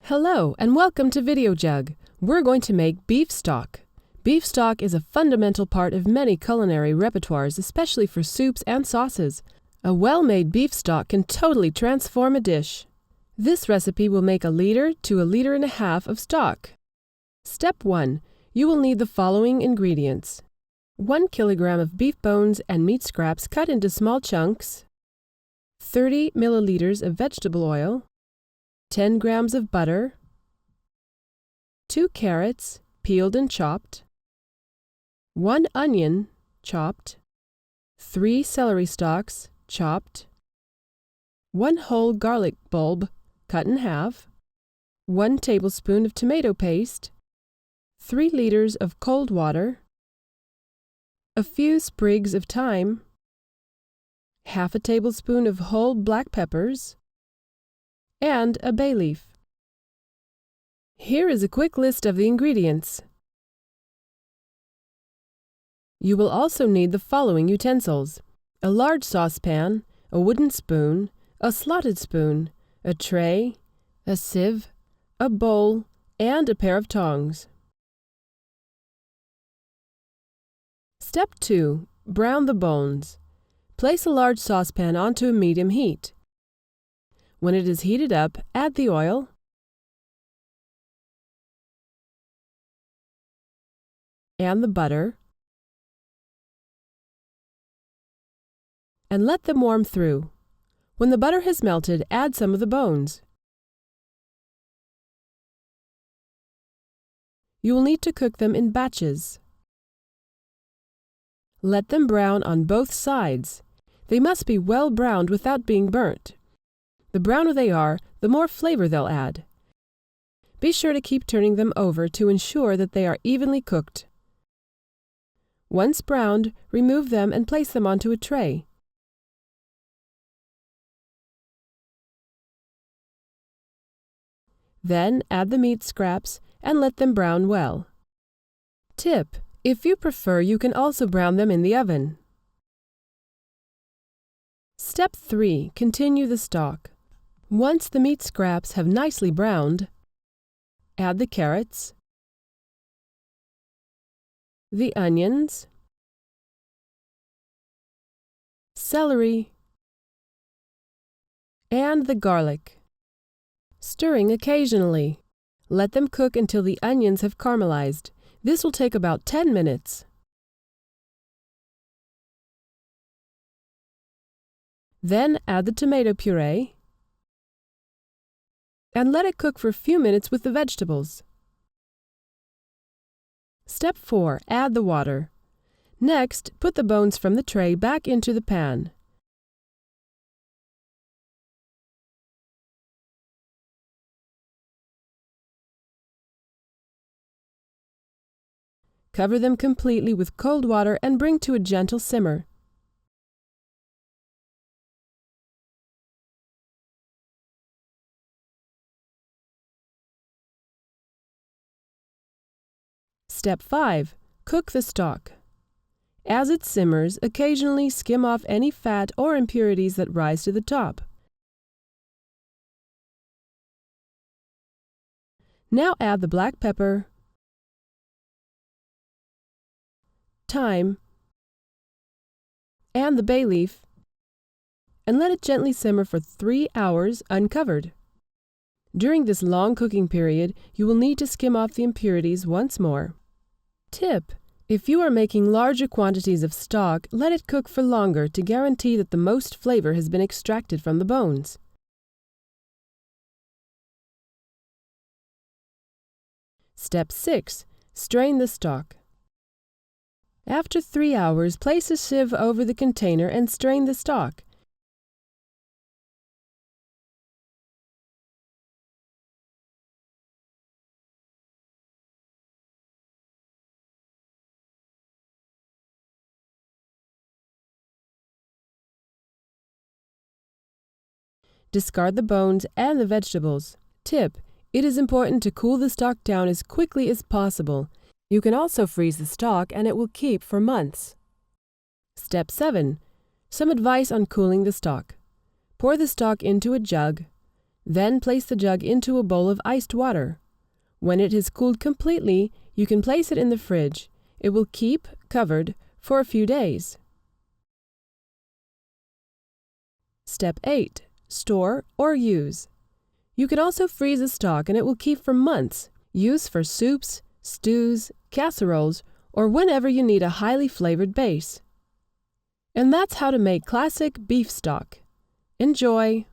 Hello and welcome to Videojug. We're going to make beef stock. Beef stock is a fundamental part of many culinary repertoires, especially for soups and sauces. A well-made beef stock can totally transform a dish. This recipe will make 1 liter to 1.5 liters of stock. Step 1. You will need the following ingredients: 1 kilogram of beef bones and meat scraps cut into small chunks, 30 milliliters of vegetable oil, 10 grams of butter, 2 carrots, peeled and chopped, 1 onion, chopped, 3 celery stalks, chopped, 1 whole garlic bulb, cut in half, 1 tablespoon of tomato paste, 3 liters of cold water, a few sprigs of thyme, half a tablespoon of whole black peppers, and a bay leaf. Here is a quick list of the ingredients. You will also need the following utensils: a large saucepan, a wooden spoon, a slotted spoon, a tray, a sieve, a bowl, and a pair of tongs. Step 2. Brown the bones. Place a large saucepan onto a medium heat. When it is heated up, add the oil, and the butter, and let them warm through. When the butter has melted, add some of the bones. You will need to cook them in batches. Let them brown on both sides. They must be well browned without being burnt. The browner they are, the more flavor they'll add. Be sure to keep turning them over to ensure that they are evenly cooked. Once browned, remove them and place them onto a tray. Then add the meat scraps and let them brown well. Tip: if you prefer, you can also brown them in the oven. Step 3. Continue the stock. Once the meat scraps have nicely browned, add the carrots, the onions, celery, and the garlic. Stirring occasionally. Let them cook until the onions have caramelized. This will take about 10 minutes. Then add the tomato puree and let it cook for a few minutes with the vegetables. Step 4. Add the water. Next, put the bones from the tray back into the pan. Cover them completely with cold water and bring to a gentle simmer. Step 5. Cook the stock. As it simmers, occasionally skim off any fat or impurities that rise to the top. Now add the black pepper, thyme, and the bay leaf, and let it gently simmer for 3 hours uncovered. During this long cooking period, you will need to skim off the impurities once more. Tip: if you are making larger quantities of stock, let it cook for longer to guarantee that the most flavor has been extracted from the bones. Step 6. Strain the stock. After 3 hours, place a sieve over the container and strain the stock. Discard the bones and the vegetables. Tip: it is important to cool the stock down as quickly as possible. You can also freeze the stock and it will keep for months. Step 7. Some advice on cooling the stock. Pour the stock into a jug. Then place the jug into a bowl of iced water. When it has cooled completely, you can place it in the fridge. It will keep covered for a few days. Step 8. Store or use. You can also freeze a stock and it will keep for months. Use for soups, stews, casseroles, or whenever you need a highly flavored base. And that's how to make classic beef stock. Enjoy!